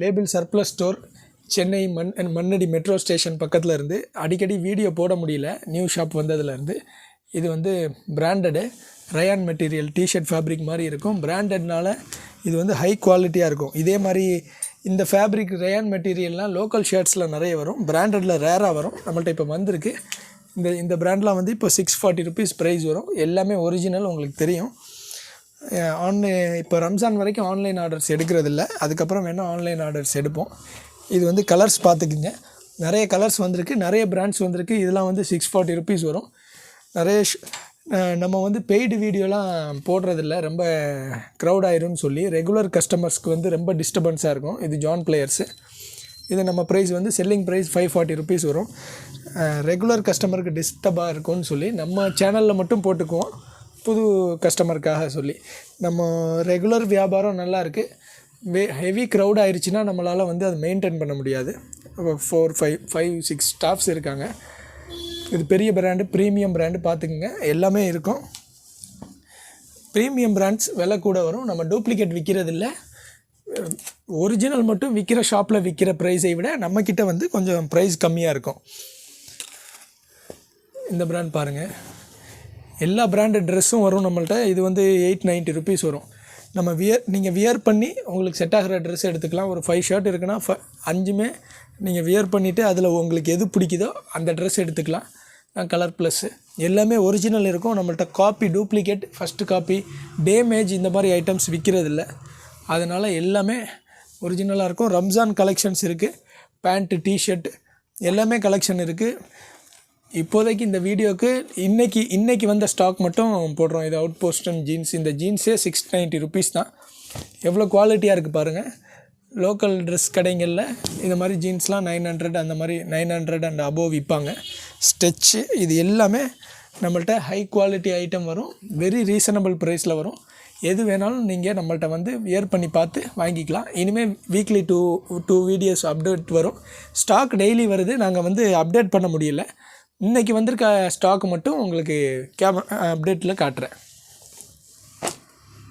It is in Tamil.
Label surplus store Chennai Mannady metro station பக்கத்தில் இருந்து அடிக்கடி வீடியோ போட முடியல நியூ ஷாப் வந்ததுலேருந்து. இது வந்து branded rayon material T shirt fabric மாதிரி இருக்கும். பிராண்டட்னால இது வந்து ஹை குவாலிட்டியாக இருக்கும். இதே மாதிரி இந்த ஃபேப்ரிக் ரயான் மெட்டீரியல்லாம் லோக்கல் ஷர்ட்ஸில் நிறைய வரும், பிராண்டடில் ரேராக வரும். நம்மள்ட்ட இப்போ வந்திருக்கு. இந்த பிராண்ட்லாம் வந்து இப்போ 640 rupees ப்ரைஸ் வரும். எல்லாமே ஒரிஜினல், உங்களுக்கு தெரியும். இப்போ ரம்ஜான் வரைக்கும் ஆன்லைன் ஆர்டர்ஸ் எடுக்கிறதில்ல, அதுக்கப்புறம் வேணால் ஆன்லைன் ஆர்டர்ஸ் எடுப்போம். இது வந்து கலர்ஸ் பார்த்துக்குங்க, நிறைய கலர்ஸ் வந்திருக்கு, நிறைய பிராண்ட்ஸ் வந்திருக்கு. இதெல்லாம் வந்து 640 rupees வரும். நிறைய நம்ம வந்து பெய்டு வீடியோலாம் போடுறதில்ல, ரொம்ப க்ரௌட் ஆயிரும்னு சொல்லி. ரெகுலர் கஸ்டமர்ஸ்க்கு வந்து ரொம்ப டிஸ்டர்பன்ஸாக இருக்கும். இது ஜான் பிளேயர்ஸு. இது நம்ம ப்ரைஸ் வந்து செல்லிங் ப்ரைஸ் 540 rupees வரும். ரெகுலர் கஸ்டமருக்கு டிஸ்டர்பாக இருக்கும்னு சொல்லி நம்ம சேனலில் மட்டும் போட்டுக்குவோம், புது கஸ்டமருக்காக சொல்லி. நம்ம ரெகுலர் வியாபாரம் நல்லா இருக்குது. ஹெவி க்ரௌட் ஆயிடுச்சுன்னா நம்மளால் வந்து அதை மெயின்டைன் பண்ண முடியாது. 4-5-6 ஸ்டாஃப்ஸ் இருக்காங்க. இது பெரிய பிராண்டு, ப்ரீமியம் பிராண்டு பார்த்துக்குங்க, எல்லாமே இருக்கும். ப்ரீமியம் பிராண்ட்ஸ் விலை கூட வரும். நம்ம டூப்ளிகேட் விற்கிறதில்ல, ஒரிஜினல் மட்டும் விற்கிற ஷாப்பில் விற்கிற ப்ரைஸை விட நம்மக்கிட்ட வந்து கொஞ்சம் ப்ரைஸ் கம்மியாக இருக்கும். இந்த பிராண்ட் பாருங்கள், எல்லா பிராண்டட் ட்ரெஸ்ஸும் வரும் நம்மள்ட்ட. இது வந்து 890 rupees வரும். நீங்கள் வியர் பண்ணி உங்களுக்கு செட் ஆகிற ட்ரெஸ் எடுத்துக்கலாம். ஒரு 5 ஷர்ட் இருக்குன்னா 5மே நீங்கள் வியர் பண்ணிவிட்டு அதில் உங்களுக்கு எது பிடிக்குதோ அந்த ட்ரெஸ் எடுத்துக்கலாம். கலர் ப்ளஸ்ஸு எல்லாமே ஒரிஜினல் இருக்கும். நம்மள்ட்ட copy, duplicate, first copy, damage இந்த மாதிரி ஐட்டம்ஸ் விற்கிறதில்ல. அதனால் எல்லாமே ஒரிஜினலாக இருக்கும். ரம்ஜான் கலெக்ஷன்ஸ் இருக்குது, பேண்ட்டு, டிஷர்ட் எல்லாமே கலெக்ஷன் இருக்குது. இப்போதைக்கு இந்த வீடியோவுக்கு இன்றைக்கி வந்த ஸ்டாக் மட்டும் போடுறோம். இது அவுட் போஸ்டன் ஜீன்ஸ். இந்த ஜீன்ஸே 690 rupees தான். எவ்வளோ குவாலிட்டியாக இருக்குது பாருங்கள். லோக்கல் ட்ரெஸ் கடைங்களில் இந்த மாதிரி ஜீன்ஸ்லாம் 900 அந்த மாதிரி 900 அண்ட் அபோவ் விற்பாங்க. ஸ்டெச்சு இது எல்லாமே நம்மள்ட்ட ஹை குவாலிட்டி ஐட்டம் வரும். வெரி ரீசனபிள் ப்ரைஸில் வரும். எது வேணாலும் நீங்கள் நம்மள்ட்ட வந்து வியர் பண்ணி பார்த்து வாங்கிக்கலாம். இனிமேல் வீக்லி டூ வீடியோஸ் அப்டேட் வரும். ஸ்டாக் டெய்லி வருது, நாங்கள் வந்து அப்டேட் பண்ண முடியல. இன்றைக்கி வந்திருக்க ஸ்டாக் மட்டும் உங்களுக்கு அப்டேட்டில் காட்டுறேன்.